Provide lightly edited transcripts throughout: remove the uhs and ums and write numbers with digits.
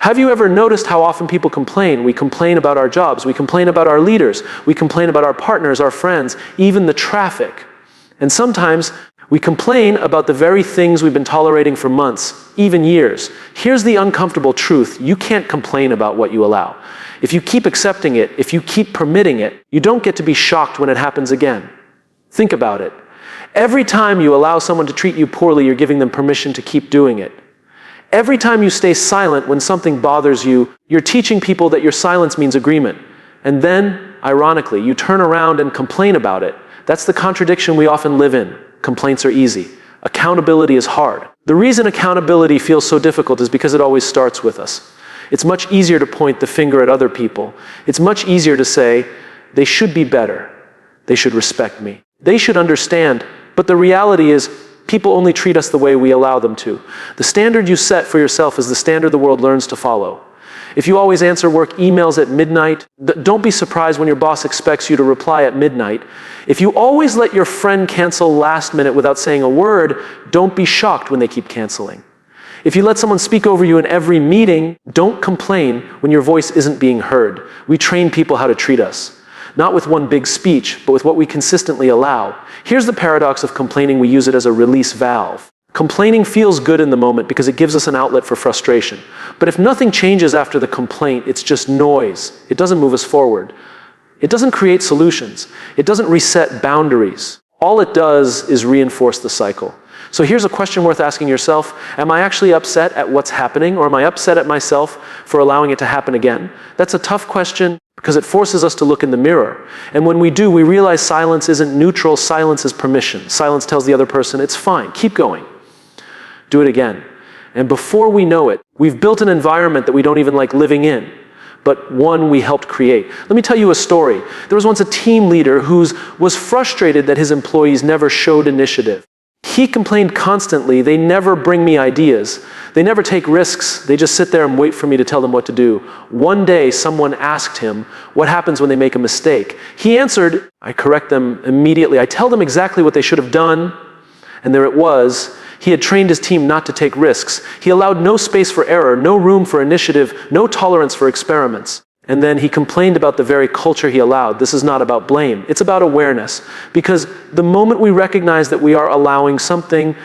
Have you ever noticed how often people complain? We complain about our jobs, we complain about our leaders, we complain about our partners, our friends, even the traffic. And sometimes we complain about the very things we've been tolerating for months, even years. Here's the uncomfortable truth. You can't complain about what you allow. If you keep accepting it, if you keep permitting it, you don't get to be shocked when it happens again. Think about it. Every time you allow someone to treat you poorly, you're giving them permission to keep doing it. Every time you stay silent when something bothers you, you're teaching people that your silence means agreement. And then, ironically, you turn around and complain about it. That's the contradiction we often live in. Complaints are easy. Accountability is hard. The reason accountability feels so difficult is because it always starts with us. It's much easier to point the finger at other people. It's much easier to say, they should be better. They should respect me. They should understand. But the reality is, people only treat us the way we allow them to. The standard you set for yourself is the standard the world learns to follow. If you always answer work emails at midnight, don't be surprised when your boss expects you to reply at midnight. If you always let your friend cancel last minute without saying a word, don't be shocked when they keep canceling. If you let someone speak over you in every meeting, don't complain when your voice isn't being heard. We train people how to treat us. Not with one big speech, but with what we consistently allow. Here's the paradox of complaining. We use it as a release valve. Complaining feels good in the moment because it gives us an outlet for frustration. But if nothing changes after the complaint, it's just noise. It doesn't move us forward. It doesn't create solutions. It doesn't reset boundaries. All it does is reinforce the cycle. So here's a question worth asking yourself. Am I actually upset at what's happening, or am I upset at myself for allowing it to happen again? That's a tough question because it forces us to look in the mirror. And when we do, we realize silence isn't neutral. Silence is permission. Silence tells the other person, it's fine, keep going. Do it again. And before we know it, we've built an environment that we don't even like living in, but one we helped create. Let me tell you a story. There was once a team leader who was frustrated that his employees never showed initiative. He complained constantly, they never bring me ideas. They never take risks. They just sit there and wait for me to tell them what to do. One day, someone asked him, what happens when they make a mistake? He answered, I correct them immediately. I tell them exactly what they should have done. And there it was. He had trained his team not to take risks. He allowed no space for error, no room for initiative, no tolerance for experiments. And then he complained about the very culture he allowed. This is not about blame. It's about awareness. Because the moment we recognize that we are allowing something,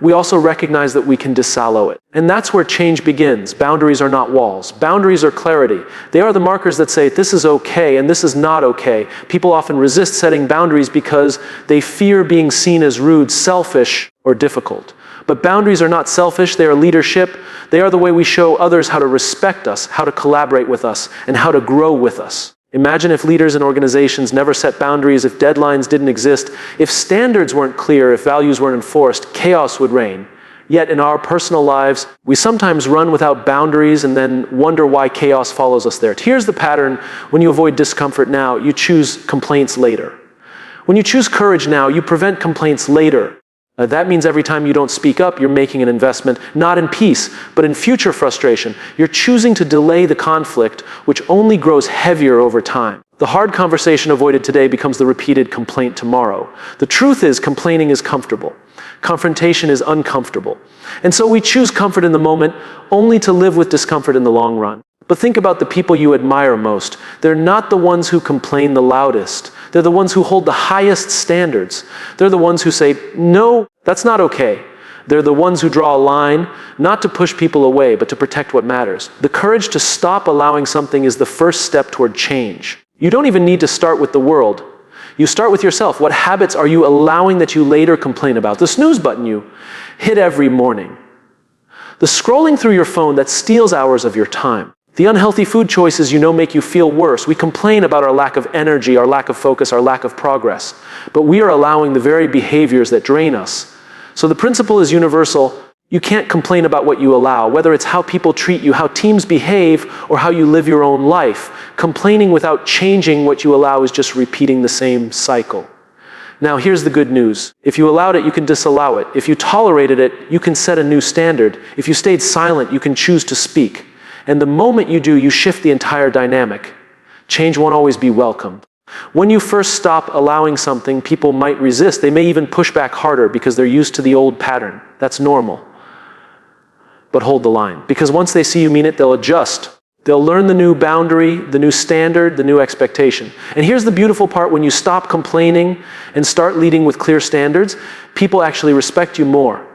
we also recognize that we can disallow it. And that's where change begins. Boundaries are not walls. Boundaries are clarity. They are the markers that say this is okay and this is not okay. People often resist setting boundaries because they fear being seen as rude, selfish, or difficult. But boundaries are not selfish, they are leadership. They are the way we show others how to respect us, how to collaborate with us, and how to grow with us. Imagine if leaders and organizations never set boundaries, if deadlines didn't exist, if standards weren't clear, if values weren't enforced, chaos would reign. Yet in our personal lives, we sometimes run without boundaries and then wonder why chaos follows us there. Here's the pattern. When you avoid discomfort now, you choose complaints later. When you choose courage now, you prevent complaints later. That means every time you don't speak up, you're making an investment, not in peace, but in future frustration. You're choosing to delay the conflict, which only grows heavier over time. The hard conversation avoided today becomes the repeated complaint tomorrow. The truth is, complaining is comfortable. Confrontation is uncomfortable. And so we choose comfort in the moment, only to live with discomfort in the long run. But think about the people you admire most. They're not the ones who complain the loudest. They're the ones who hold the highest standards. They're the ones who say, no, that's not okay. They're the ones who draw a line, not to push people away, but to protect what matters. The courage to stop allowing something is the first step toward change. You don't even need to start with the world. You start with yourself. What habits are you allowing that you later complain about? The snooze button you hit every morning. The scrolling through your phone that steals hours of your time. The unhealthy food choices you know make you feel worse. We complain about our lack of energy, our lack of focus, our lack of progress. But we are allowing the very behaviors that drain us. So the principle is universal. You can't complain about what you allow, whether it's how people treat you, how teams behave, or how you live your own life. Complaining without changing what you allow is just repeating the same cycle. Now, here's the good news. If you allowed it, you can disallow it. If you tolerated it, you can set a new standard. If you stayed silent, you can choose to speak. And the moment you do, you shift the entire dynamic. Change won't always be welcomed. When you first stop allowing something, people might resist. They may even push back harder because they're used to the old pattern. That's normal. but hold the line. Because once they see you mean it, they'll adjust. They'll learn the new boundary, the new standard, the new expectation. And here's the beautiful part: when you stop complaining and start leading with clear standards, people actually respect you more.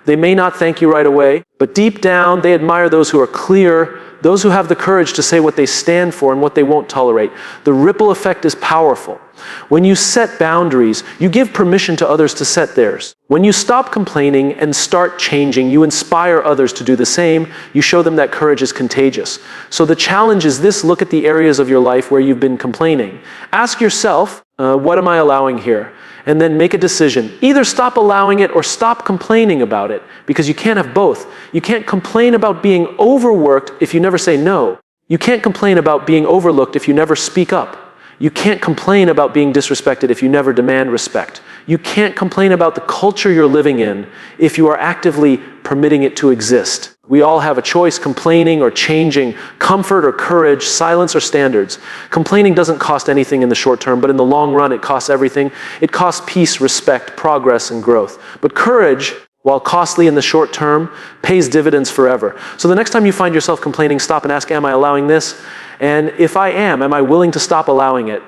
They may not thank you right away, but deep down, they admire those who are clear, those who have the courage to say what they stand for and what they won't tolerate. The ripple effect is powerful. When you set boundaries, you give permission to others to set theirs. When you stop complaining and start changing, you inspire others to do the same. You show them that courage is contagious. So the challenge is this: look at the areas of your life where you've been complaining. Ask yourself, what am I allowing here? And then make a decision. Either stop allowing it or stop complaining about it, because you can't have both. You can't complain about being overworked if you never say no. You can't complain about being overlooked if you never speak up. You can't complain about being disrespected if you never demand respect. You can't complain about the culture you're living in if you are actively permitting it to exist. We all have a choice: complaining or changing, comfort or courage, silence or standards. Complaining doesn't cost anything in the short term, but in the long run it costs everything. It costs peace, respect, progress, and growth. But courage, while costly in the short term, pays dividends forever. So the next time you find yourself complaining, stop and ask, am I allowing this? And if I am I willing to stop allowing it?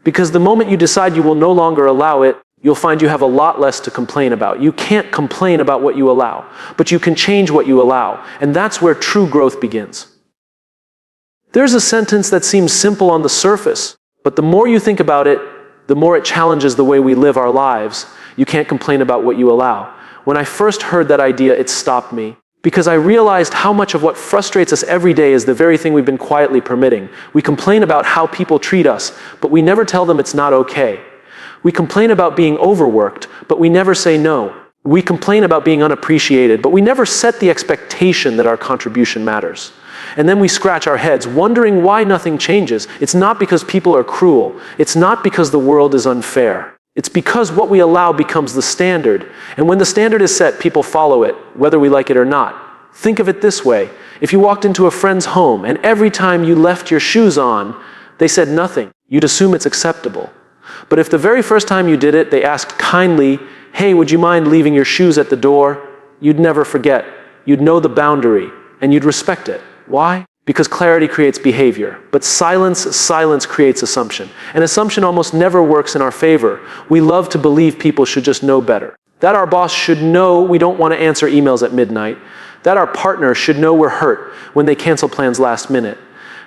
Because the moment you decide you will no longer allow it, you'll find you have a lot less to complain about. You can't complain about what you allow, but you can change what you allow. And that's where true growth begins. There's a sentence that seems simple on the surface, but the more you think about it, the more it challenges the way we live our lives. You can't complain about what you allow. When I first heard that idea, it stopped me, because I realized how much of what frustrates us every day is the very thing we've been quietly permitting. We complain about how people treat us, but we never tell them it's not okay. We complain about being overworked, but we never say no. We complain about being unappreciated, but we never set the expectation that our contribution matters. And then we scratch our heads, wondering why nothing changes. It's not because people are cruel. It's not because the world is unfair. It's because what we allow becomes the standard. And when the standard is set, people follow it, whether we like it or not. Think of it this way. If you walked into a friend's home and every time you left your shoes on, they said nothing, you'd assume it's acceptable. But if the very first time you did it, they asked kindly, hey, would you mind leaving your shoes at the door? You'd never forget. You'd know the boundary, and you'd respect it. Why? Because clarity creates behavior. But silence creates assumption. And assumption almost never works in our favor. We love to believe people should just know better. That our boss should know we don't want to answer emails at midnight. That our partner should know we're hurt when they cancel plans last minute.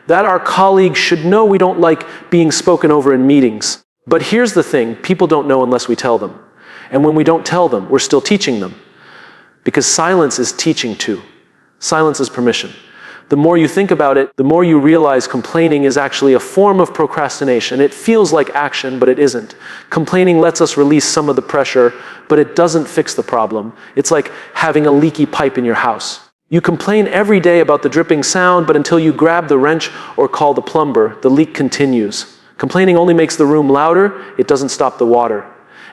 That our colleagues should know we don't like being spoken over in meetings. But here's the thing, people don't know unless we tell them. And when we don't tell them, we're still teaching them. Because silence is teaching too. Silence is permission. The more you think about it, the more you realize complaining is actually a form of procrastination. It feels like action, but it isn't. Complaining lets us release some of the pressure, but it doesn't fix the problem. It's like having a leaky pipe in your house. You complain every day about the dripping sound, but until you grab the wrench or call the plumber, the leak continues. Complaining only makes the room louder, it doesn't stop the water.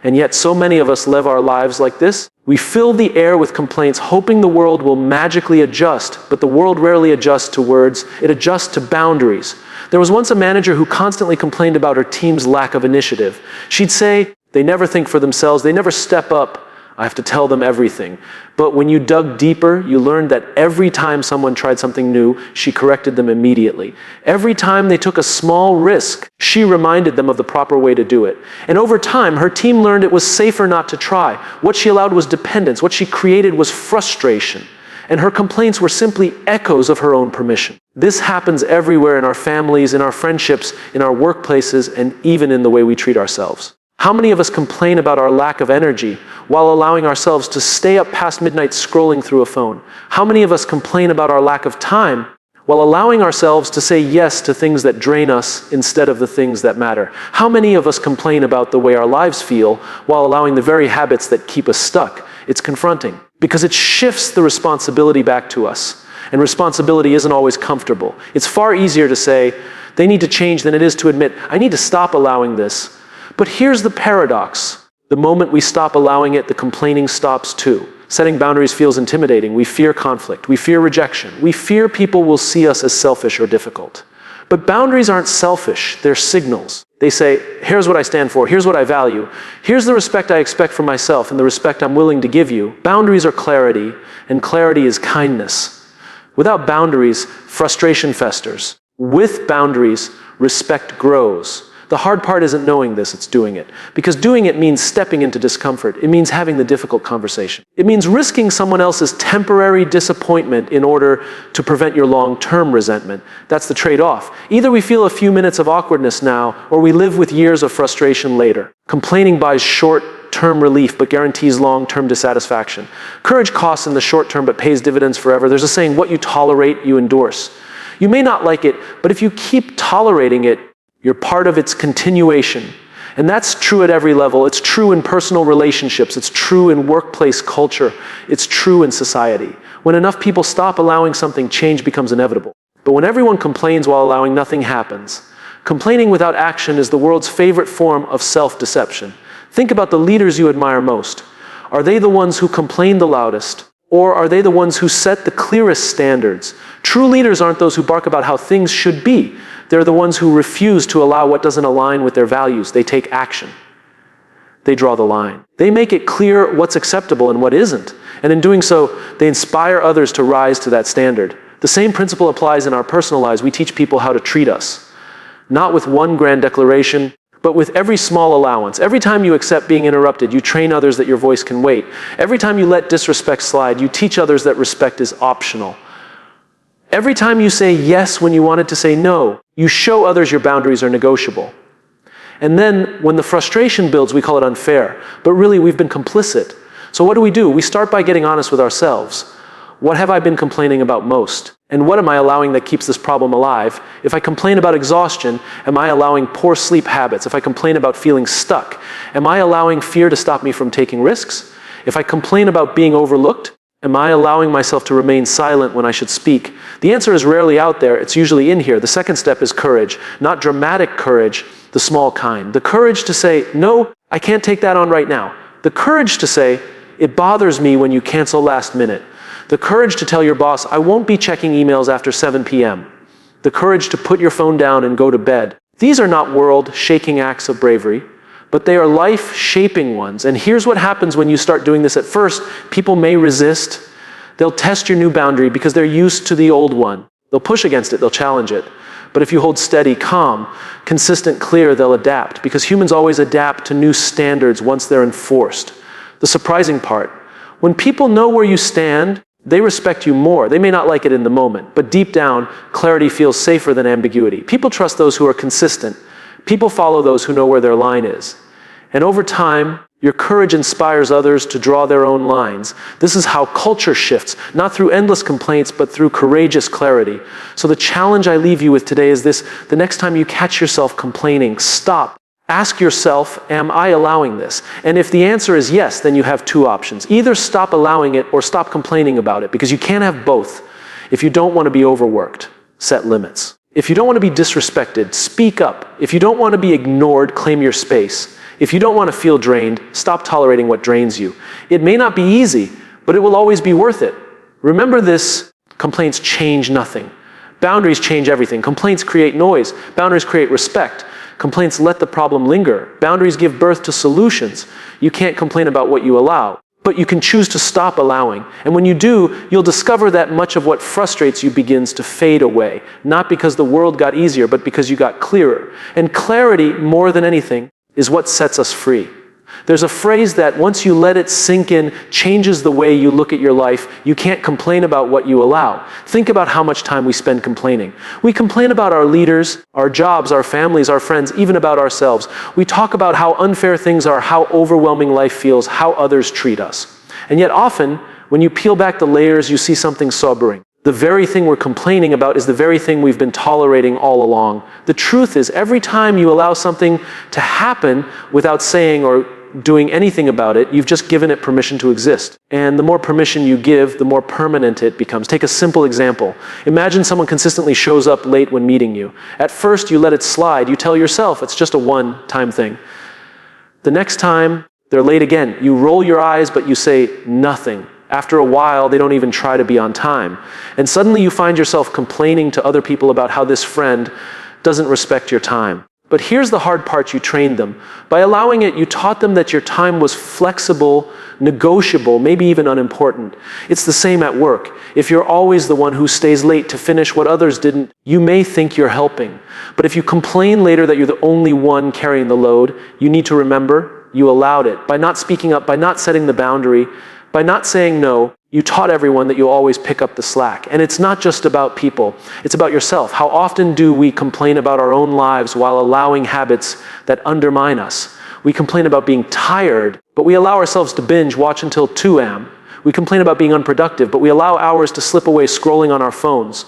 And yet so many of us live our lives like this. We fill the air with complaints, hoping the world will magically adjust, but the world rarely adjusts to words, it adjusts to boundaries. There was once a manager who constantly complained about her team's lack of initiative. She'd say, they never think for themselves, they never step up, I have to tell them everything. But when you dug deeper, you learned that every time someone tried something new, she corrected them immediately. Every time they took a small risk, she reminded them of the proper way to do it. And over time, her team learned it was safer not to try. What she allowed was dependence. What she created was frustration. And her complaints were simply echoes of her own permission. This happens everywhere in our families, in our friendships, in our workplaces, and even in the way we treat ourselves. How many of us complain about our lack of energy while allowing ourselves to stay up past midnight scrolling through a phone? How many of us complain about our lack of time while allowing ourselves to say yes to things that drain us instead of the things that matter? How many of us complain about the way our lives feel while allowing the very habits that keep us stuck? It's confronting, because it shifts the responsibility back to us. And responsibility isn't always comfortable. It's far easier to say, they need to change, than it is to admit, I need to stop allowing this. But here's the paradox. The moment we stop allowing it, the complaining stops too. Setting boundaries feels intimidating. We fear conflict. We fear rejection. We fear people will see us as selfish or difficult. But boundaries aren't selfish. They're signals. They say, here's what I stand for, here's what I value, here's the respect I expect from myself and the respect I'm willing to give you. Boundaries are clarity, and clarity is kindness. Without boundaries, frustration festers. With boundaries, respect grows. The hard part isn't knowing this, it's doing it. Because doing it means stepping into discomfort. It means having the difficult conversation. It means risking someone else's temporary disappointment in order to prevent your long-term resentment. That's the trade-off. Either we feel a few minutes of awkwardness now, or we live with years of frustration later. Complaining buys short-term relief, but guarantees long-term dissatisfaction. Courage costs in the short term, but pays dividends forever. There's a saying, what you tolerate, you endorse. You may not like it, but if you keep tolerating it, you're part of its continuation. And that's true at every level. It's true in personal relationships. It's true in workplace culture. It's true in society. When enough people stop allowing something, change becomes inevitable. But when everyone complains while allowing, nothing happens. Complaining without action is the world's favorite form of self-deception. Think about the leaders you admire most. Are they the ones who complain the loudest? Or are they the ones who set the clearest standards? True leaders aren't those who bark about how things should be. They're the ones who refuse to allow what doesn't align with their values. They take action. They draw the line. They make it clear what's acceptable and what isn't. And in doing so, they inspire others to rise to that standard. The same principle applies in our personal lives. We teach people how to treat us. Not with one grand declaration, but with every small allowance. Every time you accept being interrupted, you train others that your voice can wait. Every time you let disrespect slide, you teach others that respect is optional. Every time you say yes when you wanted to say no, you show others your boundaries are negotiable. And then when the frustration builds, we call it unfair. But really, we've been complicit. So what do? We start by getting honest with ourselves. What have I been complaining about most? And what am I allowing that keeps this problem alive? If I complain about exhaustion, am I allowing poor sleep habits? If I complain about feeling stuck, am I allowing fear to stop me from taking risks? If I complain about being overlooked, am I allowing myself to remain silent when I should speak? The answer is rarely out there. It's usually in here. The second step is courage. Not dramatic courage, the small kind. The courage to say, no, I can't take that on right now. The courage to say, it bothers me when you cancel last minute. The courage to tell your boss, I won't be checking emails after 7 p.m. The courage to put your phone down and go to bed. These are not world-shaking acts of bravery, but they are life-shaping ones. And here's what happens when you start doing this. At first, people may resist. They'll test your new boundary because they're used to the old one. They'll push against it, they'll challenge it. But if you hold steady, calm, consistent, clear, they'll adapt, because humans always adapt to new standards once they're enforced. The surprising part, when people know where you stand, they respect you more. They may not like it in the moment, but deep down, clarity feels safer than ambiguity. People trust those who are consistent. People follow those who know where their line is. And over time, your courage inspires others to draw their own lines. This is how culture shifts, not through endless complaints, but through courageous clarity. So the challenge I leave you with today is this: the next time you catch yourself complaining, stop. Ask yourself, am I allowing this? And if the answer is yes, then you have two options. Either stop allowing it or stop complaining about it, because you can't have both. If you don't want to be overworked, set limits. If you don't want to be disrespected, speak up. If you don't want to be ignored, claim your space. If you don't want to feel drained, stop tolerating what drains you. It may not be easy, but it will always be worth it. Remember this: complaints change nothing. Boundaries change everything. Complaints create noise. Boundaries create respect. Complaints let the problem linger. Boundaries give birth to solutions. You can't complain about what you allow, but you can choose to stop allowing. And when you do, you'll discover that much of what frustrates you begins to fade away. Not because the world got easier, but because you got clearer. And clarity, more than anything, is what sets us free. There's a phrase that, once you let it sink in, changes the way you look at your life. You can't complain about what you allow. Think about how much time we spend complaining. We complain about our leaders, our jobs, our families, our friends, even about ourselves. We talk about how unfair things are, how overwhelming life feels, how others treat us. And yet often, when you peel back the layers, you see something sobering. The very thing we're complaining about is the very thing we've been tolerating all along. The truth is, every time you allow something to happen without saying or doing anything about it, you've just given it permission to exist. And the more permission you give, the more permanent it becomes. Take a simple example. Imagine someone consistently shows up late when meeting you. At first, you let it slide. You tell yourself it's just a one-time thing. The next time, they're late again. You roll your eyes, but you say nothing. After a while, they don't even try to be on time. And suddenly you find yourself complaining to other people about how this friend doesn't respect your time. But here's the hard part: you trained them. By allowing it, you taught them that your time was flexible, negotiable, maybe even unimportant. It's the same at work. If you're always the one who stays late to finish what others didn't, you may think you're helping. But if you complain later that you're the only one carrying the load, you need to remember you allowed it. By not speaking up, by not setting the boundary, by not saying no, you taught everyone that you'll always pick up the slack. And it's not just about people, it's about yourself. How often do we complain about our own lives while allowing habits that undermine us? We complain about being tired, but we allow ourselves to binge watch until 2 a.m. We complain about being unproductive, but we allow hours to slip away scrolling on our phones.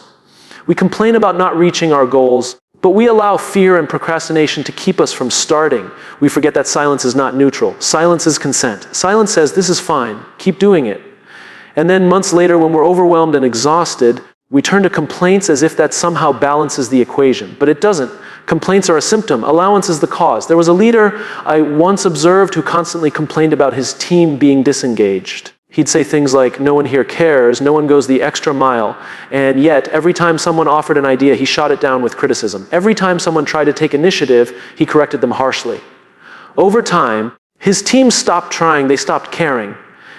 We complain about not reaching our goals, but we allow fear and procrastination to keep us from starting. We forget that silence is not neutral. Silence is consent. Silence says, this is fine, keep doing it. And then months later, when we're overwhelmed and exhausted, we turn to complaints as if that somehow balances the equation. But it doesn't. Complaints are a symptom. Allowance is the cause. There was a leader I once observed who constantly complained about his team being disengaged. He'd say things like, no one here cares, no one goes the extra mile, and yet every time someone offered an idea, he shot it down with criticism. Every time someone tried to take initiative, he corrected them harshly. Over time, his team stopped trying, they stopped caring.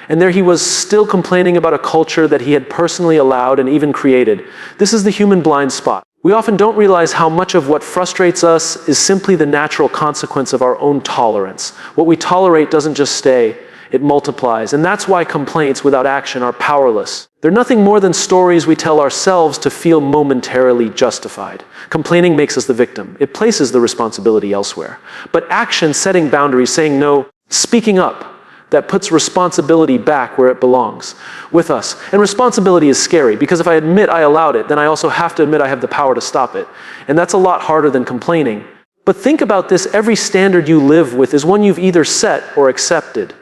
And there he was, still complaining about a culture that he had personally allowed and even created. This is the human blind spot. We often don't realize how much of what frustrates us is simply the natural consequence of our own tolerance. What we tolerate doesn't just stay, it multiplies. And that's why complaints without action are powerless. They're nothing more than stories we tell ourselves to feel momentarily justified. Complaining makes us the victim. It places the responsibility elsewhere. But action, setting boundaries, saying no, speaking up, that puts responsibility back where it belongs, with us. And responsibility is scary, because if I admit I allowed it, then I also have to admit I have the power to stop it. And that's a lot harder than complaining. But think about this: every standard you live with is one you've either set or accepted.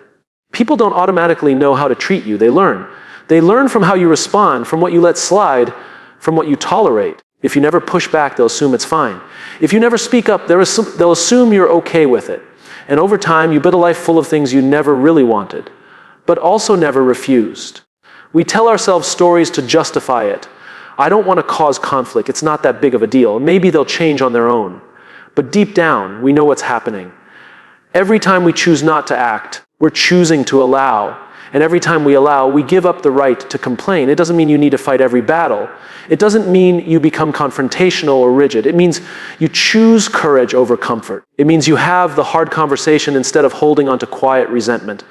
People don't automatically know how to treat you, they learn. They learn from how you respond, from what you let slide, from what you tolerate. If you never push back, they'll assume it's fine. If you never speak up, they'll assume you're okay with it. And over time, you build a life full of things you never really wanted, but also never refused. We tell ourselves stories to justify it. I don't want to cause conflict, it's not that big of a deal. Maybe they'll change on their own. But deep down, we know what's happening. Every time we choose not to act, we're choosing to allow. And every time we allow, we give up the right to complain. It doesn't mean you need to fight every battle. It doesn't mean you become confrontational or rigid. It means you choose courage over comfort. It means you have the hard conversation instead of holding onto quiet resentment.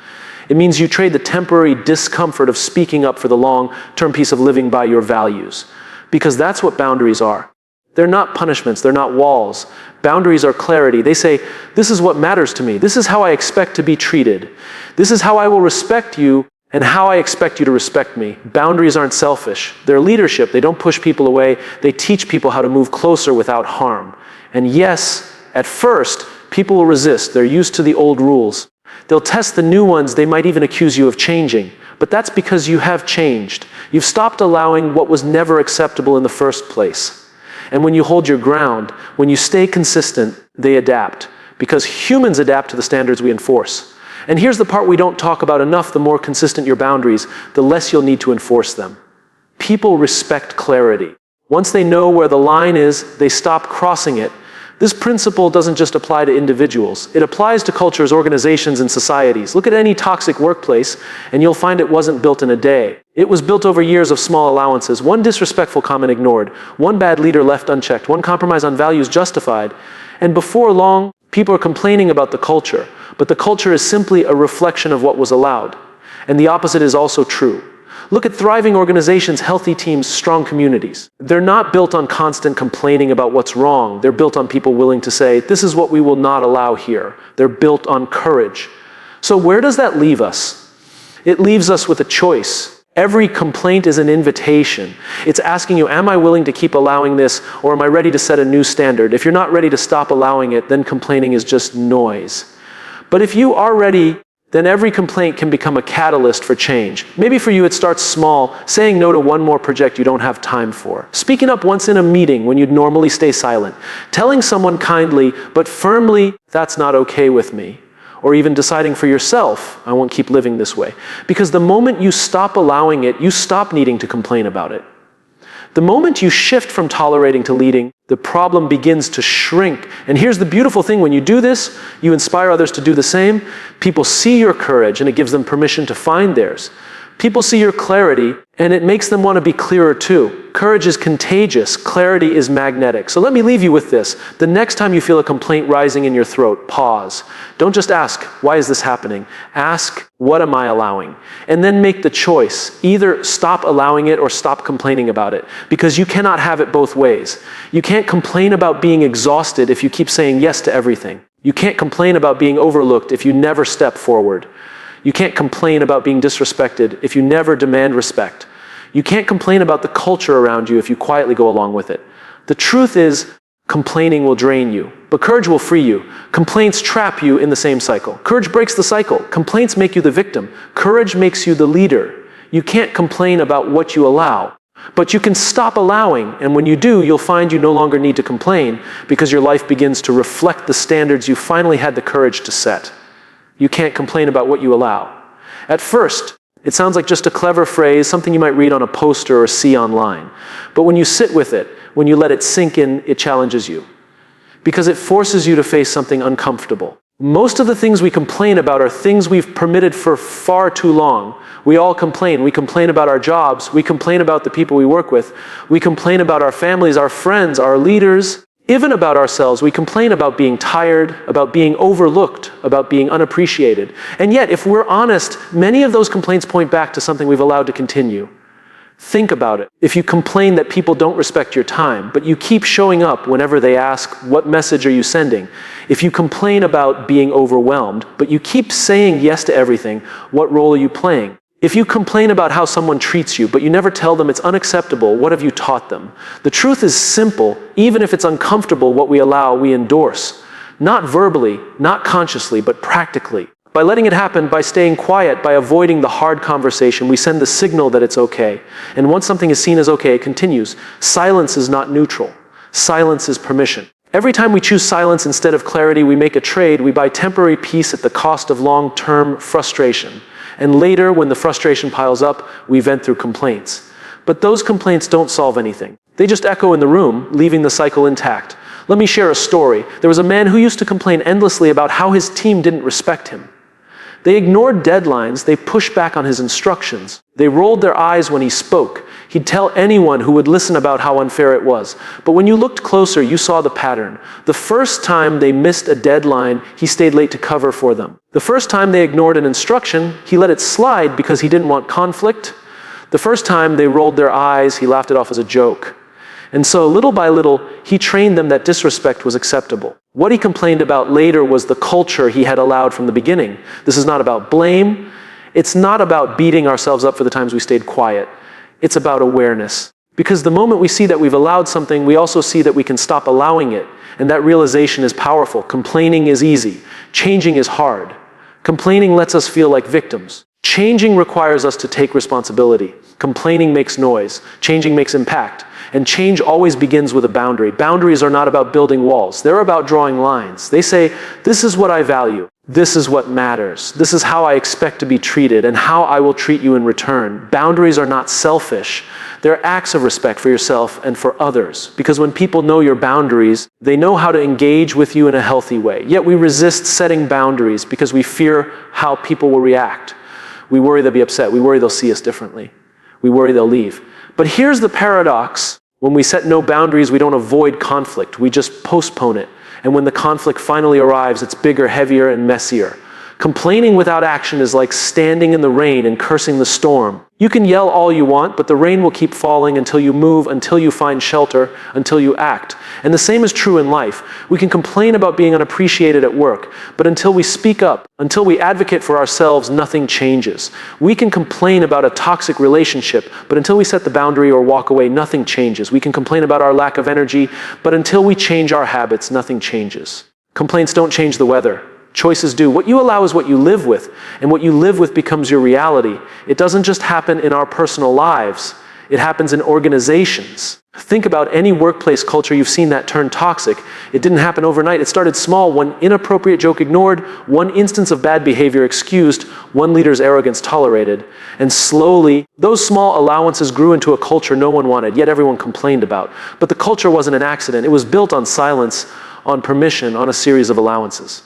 It means you trade the temporary discomfort of speaking up for the long-term peace of living by your values. Because that's what boundaries are. They're not punishments, they're not walls. Boundaries are clarity. They say, this is what matters to me. This is how I expect to be treated. This is how I will respect you and how I expect you to respect me. Boundaries aren't selfish. They're leadership. They don't push people away. They teach people how to move closer without harm. And yes, at first, people will resist. They're used to the old rules. They'll test the new ones. They might even accuse you of changing. But that's because you have changed. You've stopped allowing what was never acceptable in the first place. And when you hold your ground, when you stay consistent, they adapt. Because humans adapt to the standards we enforce. And here's the part we don't talk about enough: the more consistent your boundaries, the less you'll need to enforce them. People respect clarity. Once they know where the line is, they stop crossing it. This principle doesn't just apply to individuals. It applies to cultures, organizations, and societies. Look at any toxic workplace, and you'll find it wasn't built in a day. It was built over years of small allowances, one disrespectful comment ignored, one bad leader left unchecked, one compromise on values justified. And before long, people are complaining about the culture. But the culture is simply a reflection of what was allowed. And the opposite is also true. Look at thriving organizations, healthy teams, strong communities. They're not built on constant complaining about what's wrong. They're built on people willing to say, this is what we will not allow here. They're built on courage. So where does that leave us? It leaves us with a choice. Every complaint is an invitation. It's asking you, am I willing to keep allowing this, or am I ready to set a new standard? If you're not ready to stop allowing it, then complaining is just noise. But if you are ready, then every complaint can become a catalyst for change. Maybe for you it starts small, saying no to one more project you don't have time for. Speaking up once in a meeting when you'd normally stay silent. Telling someone kindly, but firmly, that's not okay with me. Or even deciding for yourself, I won't keep living this way. Because the moment you stop allowing it, you stop needing to complain about it. The moment you shift from tolerating to leading, the problem begins to shrink. And here's the beautiful thing: when you do this, you inspire others to do the same. People see your courage, and it gives them permission to find theirs. People see your clarity, and it makes them want to be clearer too. Courage is contagious. Clarity is magnetic. So let me leave you with this. The next time you feel a complaint rising in your throat, pause. Don't just ask, why is this happening? Ask, what am I allowing? And then make the choice. Either stop allowing it or stop complaining about it, because you cannot have it both ways. You can't complain about being exhausted if you keep saying yes to everything. You can't complain about being overlooked if you never step forward. You can't complain about being disrespected if you never demand respect. You can't complain about the culture around you if you quietly go along with it. The truth is, complaining will drain you, but courage will free you. Complaints trap you in the same cycle. Courage breaks the cycle. Complaints make you the victim. Courage makes you the leader. You can't complain about what you allow, but you can stop allowing, and when you do, you'll find you no longer need to complain, because your life begins to reflect the standards you finally had the courage to set. You can't complain about what you allow. At first, it sounds like just a clever phrase, something you might read on a poster or see online. But when you sit with it, when you let it sink in, it challenges you, because it forces you to face something uncomfortable. Most of the things we complain about are things we've permitted for far too long. We all complain. We complain about our jobs. We complain about the people we work with. We complain about our families, our friends, our leaders. Even about ourselves, we complain about being tired, about being overlooked, about being unappreciated. And yet, if we're honest, many of those complaints point back to something we've allowed to continue. Think about it. If you complain that people don't respect your time, but you keep showing up whenever they ask, what message are you sending? If you complain about being overwhelmed, but you keep saying yes to everything, what role are you playing? If you complain about how someone treats you, but you never tell them it's unacceptable, what have you taught them? The truth is simple. Even if it's uncomfortable, what we allow, we endorse. Not verbally, not consciously, but practically. By letting it happen, by staying quiet, by avoiding the hard conversation, we send the signal that it's okay. And once something is seen as okay, it continues. Silence is not neutral. Silence is permission. Every time we choose silence instead of clarity, we make a trade. We buy temporary peace at the cost of long-term frustration. And later, when the frustration piles up, we vent through complaints. But those complaints don't solve anything. They just echo in the room, leaving the cycle intact. Let me share a story. There was a man who used to complain endlessly about how his team didn't respect him. They ignored deadlines. They pushed back on his instructions. They rolled their eyes when he spoke. He'd tell anyone who would listen about how unfair it was. But when you looked closer, you saw the pattern. The first time they missed a deadline, he stayed late to cover for them. The first time they ignored an instruction, he let it slide because he didn't want conflict. The first time they rolled their eyes, he laughed it off as a joke. And so, little by little, he trained them that disrespect was acceptable. What he complained about later was the culture he had allowed from the beginning. This is not about blame. It's not about beating ourselves up for the times we stayed quiet. It's about awareness. Because the moment we see that we've allowed something, we also see that we can stop allowing it. And that realization is powerful. Complaining is easy. Changing is hard. Complaining lets us feel like victims. Changing requires us to take responsibility. Complaining makes noise. Changing makes impact. And change always begins with a boundary. Boundaries are not about building walls. They're about drawing lines. They say, this is what I value. This is what matters. This is how I expect to be treated and how I will treat you in return. Boundaries are not selfish. They're acts of respect for yourself and for others. Because when people know your boundaries, they know how to engage with you in a healthy way. Yet we resist setting boundaries because we fear how people will react. We worry they'll be upset. We worry they'll see us differently. We worry they'll leave. But here's the paradox. When we set no boundaries, we don't avoid conflict. We just postpone it. And when the conflict finally arrives, it's bigger, heavier, and messier. Complaining without action is like standing in the rain and cursing the storm. You can yell all you want, but the rain will keep falling until you move, until you find shelter, until you act. And the same is true in life. We can complain about being unappreciated at work, but until we speak up, until we advocate for ourselves, nothing changes. We can complain about a toxic relationship, but until we set the boundary or walk away, nothing changes. We can complain about our lack of energy, but until we change our habits, nothing changes. Complaints don't change the weather. Choices do. What you allow is what you live with, and what you live with becomes your reality. It doesn't just happen in our personal lives. It happens in organizations. Think about any workplace culture you've seen that turn toxic. It didn't happen overnight. It started small, one inappropriate joke ignored, one instance of bad behavior excused, one leader's arrogance tolerated. And slowly, those small allowances grew into a culture no one wanted, yet everyone complained about. But the culture wasn't an accident. It was built on silence, on permission, on a series of allowances.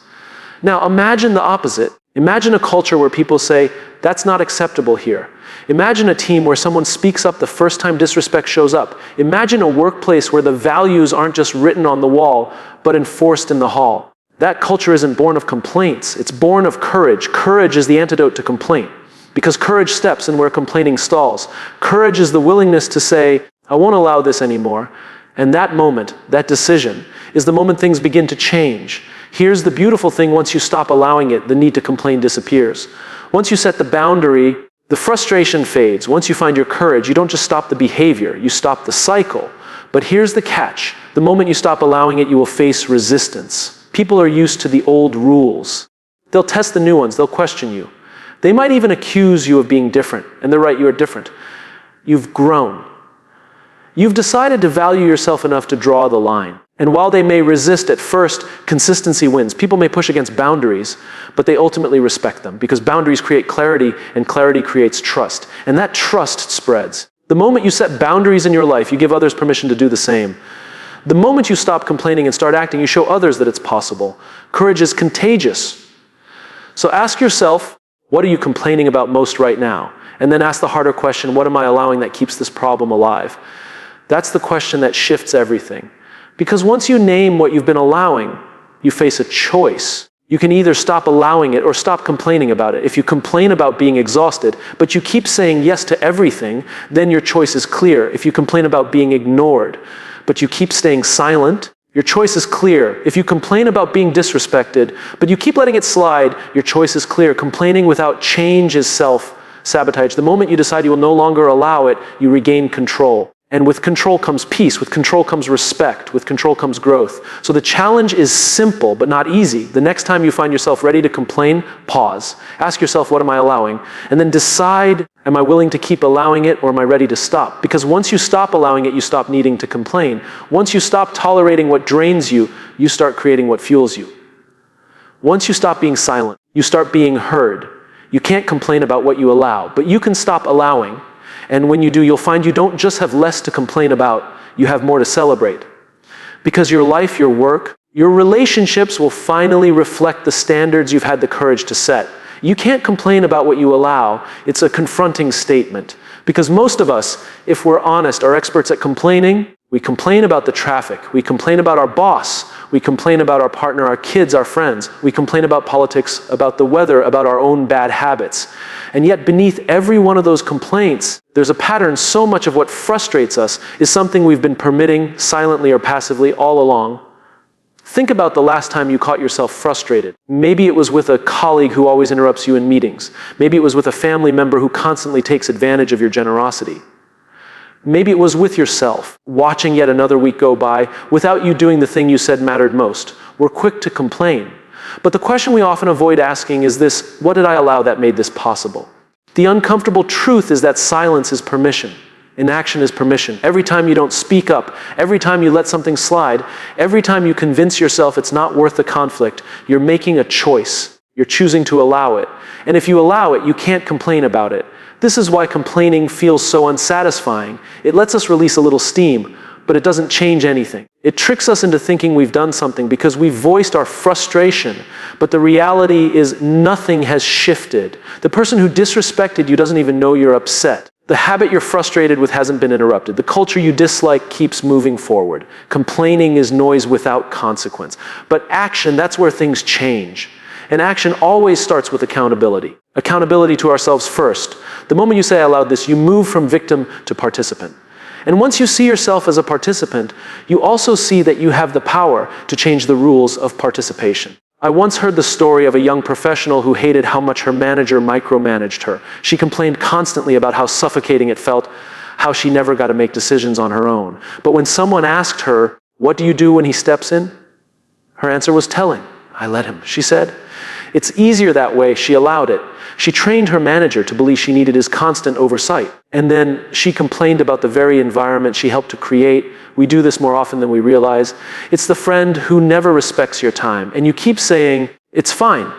Now imagine the opposite. Imagine a culture where people say, that's not acceptable here. Imagine a team where someone speaks up the first time disrespect shows up. Imagine a workplace where the values aren't just written on the wall, but enforced in the hall. That culture isn't born of complaints. It's born of courage. Courage is the antidote to complaint, because courage steps in where complaining stalls. Courage is the willingness to say, I won't allow this anymore. And that moment, that decision, is the moment things begin to change. Here's the beautiful thing: once you stop allowing it, the need to complain disappears. Once you set the boundary, the frustration fades. Once you find your courage, you don't just stop the behavior, you stop the cycle. But here's the catch: the moment you stop allowing it, you will face resistance. People are used to the old rules. They'll test the new ones, they'll question you. They might even accuse you of being different, and they're right, you are different. You've grown. You've decided to value yourself enough to draw the line. And while they may resist at first, consistency wins. People may push against boundaries, but they ultimately respect them, because boundaries create clarity, and clarity creates trust. And that trust spreads. The moment you set boundaries in your life, you give others permission to do the same. The moment you stop complaining and start acting, you show others that it's possible. Courage is contagious. So ask yourself, what are you complaining about most right now? And then ask the harder question, what am I allowing that keeps this problem alive? That's the question that shifts everything. Because once you name what you've been allowing, you face a choice. You can either stop allowing it or stop complaining about it. If you complain about being exhausted, but you keep saying yes to everything, then your choice is clear. If you complain about being ignored, but you keep staying silent, your choice is clear. If you complain about being disrespected, but you keep letting it slide, your choice is clear. Complaining without change is self-sabotage. The moment you decide you will no longer allow it, you regain control. And with control comes peace, with control comes respect, with control comes growth. So the challenge is simple, but not easy. The next time you find yourself ready to complain, pause. Ask yourself, what am I allowing? And then decide, am I willing to keep allowing it, or am I ready to stop? Because once you stop allowing it, you stop needing to complain. Once you stop tolerating what drains you, you start creating what fuels you. Once you stop being silent, you start being heard. You can't complain about what you allow, but you can stop allowing. And when you do, you'll find you don't just have less to complain about, you have more to celebrate. Because your life, your work, your relationships will finally reflect the standards you've had the courage to set. You can't complain about what you allow. It's a confronting statement. Because most of us, if we're honest, are experts at complaining. We complain about the traffic. We complain about our boss. We complain about our partner, our kids, our friends. We complain about politics, about the weather, about our own bad habits. And yet beneath every one of those complaints, there's a pattern. So much of what frustrates us is something we've been permitting silently or passively all along. Think about the last time you caught yourself frustrated. Maybe it was with a colleague who always interrupts you in meetings. Maybe it was with a family member who constantly takes advantage of your generosity. Maybe it was with yourself, watching yet another week go by without you doing the thing you said mattered most. We're quick to complain. But the question we often avoid asking is this: what did I allow that made this possible? The uncomfortable truth is that silence is permission. Inaction is permission. Every time you don't speak up, every time you let something slide, every time you convince yourself it's not worth the conflict, you're making a choice. You're choosing to allow it. And if you allow it, you can't complain about it. This is why complaining feels so unsatisfying. It lets us release a little steam, but it doesn't change anything. It tricks us into thinking we've done something because we've voiced our frustration, but the reality is nothing has shifted. The person who disrespected you doesn't even know you're upset. The habit you're frustrated with hasn't been interrupted. The culture you dislike keeps moving forward. Complaining is noise without consequence. But action, that's where things change. And action always starts with accountability. Accountability to ourselves first. The moment you say, I allowed this, you move from victim to participant. And once you see yourself as a participant, you also see that you have the power to change the rules of participation. I once heard the story of a young professional who hated how much her manager micromanaged her. She complained constantly about how suffocating it felt, how she never got to make decisions on her own. But when someone asked her, what do you do when he steps in? Her answer was telling. I let him, she said. It's easier that way. She allowed it. She trained her manager to believe she needed his constant oversight. And then she complained about the very environment she helped to create. We do this more often than we realize. It's the friend who never respects your time. And you keep saying, it's fine.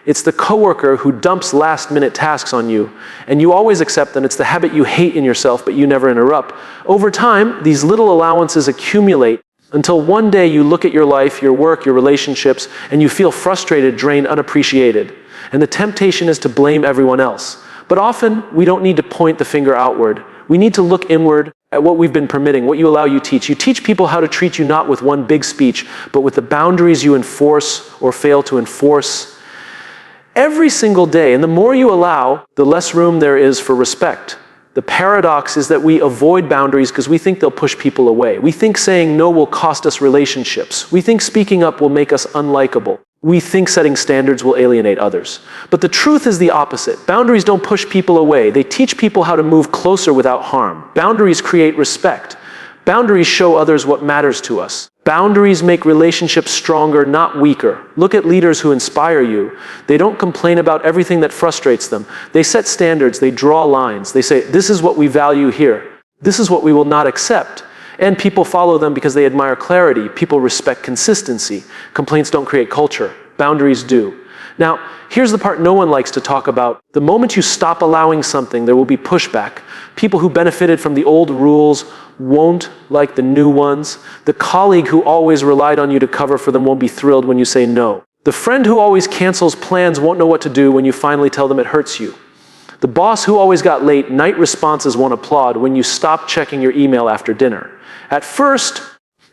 It's the coworker who dumps last-minute tasks on you, and you always accept them. It's the habit you hate in yourself, but you never interrupt. Over time, these little allowances accumulate until one day you look at your life, your work, your relationships, and you feel frustrated, drained, unappreciated. And the temptation is to blame everyone else. But often, we don't need to point the finger outward. We need to look inward at what we've been permitting, what you allow you teach. You teach people how to treat you not with one big speech, but with the boundaries you enforce or fail to enforce every single day. And the more you allow, the less room there is for respect. The paradox is that we avoid boundaries because we think they'll push people away. We think saying no will cost us relationships. We think speaking up will make us unlikable. We think setting standards will alienate others. But the truth is the opposite. Boundaries don't push people away. They teach people how to move closer without harm. Boundaries create respect. Boundaries show others what matters to us. Boundaries make relationships stronger, not weaker. Look at leaders who inspire you. They don't complain about everything that frustrates them. They set standards, they draw lines. They say, this is what we value here. This is what we will not accept. And people follow them because they admire clarity. People respect consistency. Complaints don't create culture. Boundaries do. Now, here's the part no one likes to talk about. The moment you stop allowing something, there will be pushback. People who benefited from the old rules won't like the new ones. The colleague who always relied on you to cover for them won't be thrilled when you say no. The friend who always cancels plans won't know what to do when you finally tell them it hurts you. The boss who always got late, night responses won't applaud when you stop checking your email after dinner. At first,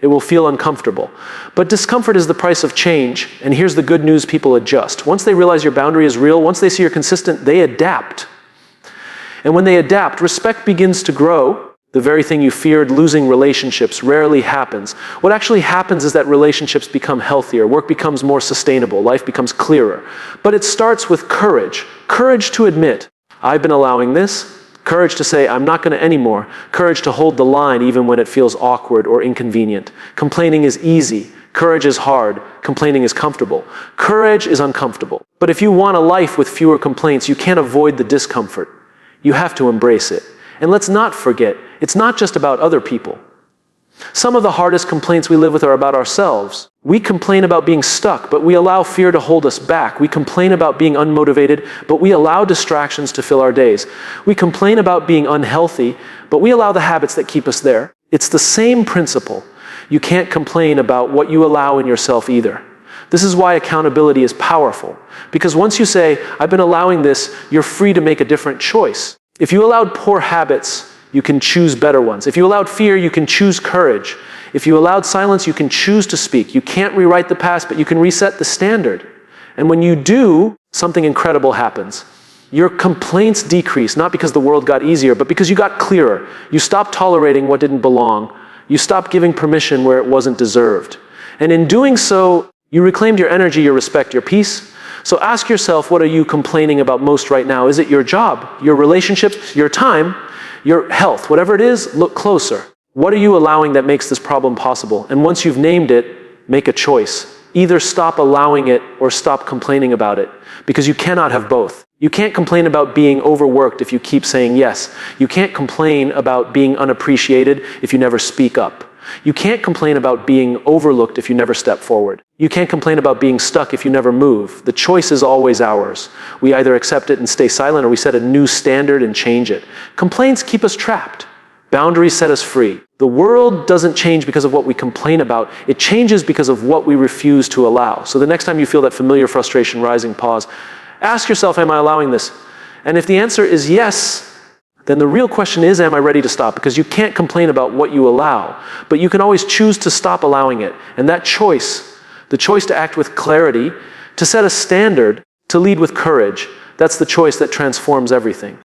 it will feel uncomfortable. But discomfort is the price of change, and here's the good news: people adjust. Once they realize your boundary is real, once they see you're consistent, they adapt. And when they adapt, respect begins to grow. The very thing you feared, losing relationships, rarely happens. What actually happens is that relationships become healthier, work becomes more sustainable, life becomes clearer. But it starts with courage. Courage to admit, I've been allowing this. Courage to say, I'm not going to anymore. Courage to hold the line even when it feels awkward or inconvenient. Complaining is easy. Courage is hard. Complaining is comfortable. Courage is uncomfortable. But if you want a life with fewer complaints, you can't avoid the discomfort. You have to embrace it. And let's not forget, it's not just about other people. Some of the hardest complaints we live with are about ourselves. We complain about being stuck, but we allow fear to hold us back. We complain about being unmotivated, but we allow distractions to fill our days. We complain about being unhealthy, but we allow the habits that keep us there. It's the same principle. You can't complain about what you allow in yourself either. This is why accountability is powerful. Because once you say, I've been allowing this, you're free to make a different choice. If you allowed poor habits, you can choose better ones. If you allowed fear, you can choose courage. If you allowed silence, you can choose to speak. You can't rewrite the past, but you can reset the standard. And when you do, something incredible happens. Your complaints decrease, not because the world got easier, but because you got clearer. You stopped tolerating what didn't belong. You stopped giving permission where it wasn't deserved. And in doing so, you reclaimed your energy, your respect, your peace. So ask yourself, what are you complaining about most right now? Is it your job, your relationships, your time, your health? Whatever it is, look closer. What are you allowing that makes this problem possible? And once you've named it, make a choice. Either stop allowing it or stop complaining about it, because you cannot have both. You can't complain about being overworked if you keep saying yes. You can't complain about being unappreciated if you never speak up. You can't complain about being overlooked if you never step forward. You can't complain about being stuck if you never move. The choice is always ours. We either accept it and stay silent, or we set a new standard and change it. Complaints keep us trapped. Boundaries set us free. The world doesn't change because of what we complain about. It changes because of what we refuse to allow. So the next time you feel that familiar frustration rising, pause. Ask yourself, am I allowing this? And if the answer is yes, then the real question is, am I ready to stop? Because you can't complain about what you allow, but you can always choose to stop allowing it. And that choice, the choice to act with clarity, to set a standard, to lead with courage, that's the choice that transforms everything.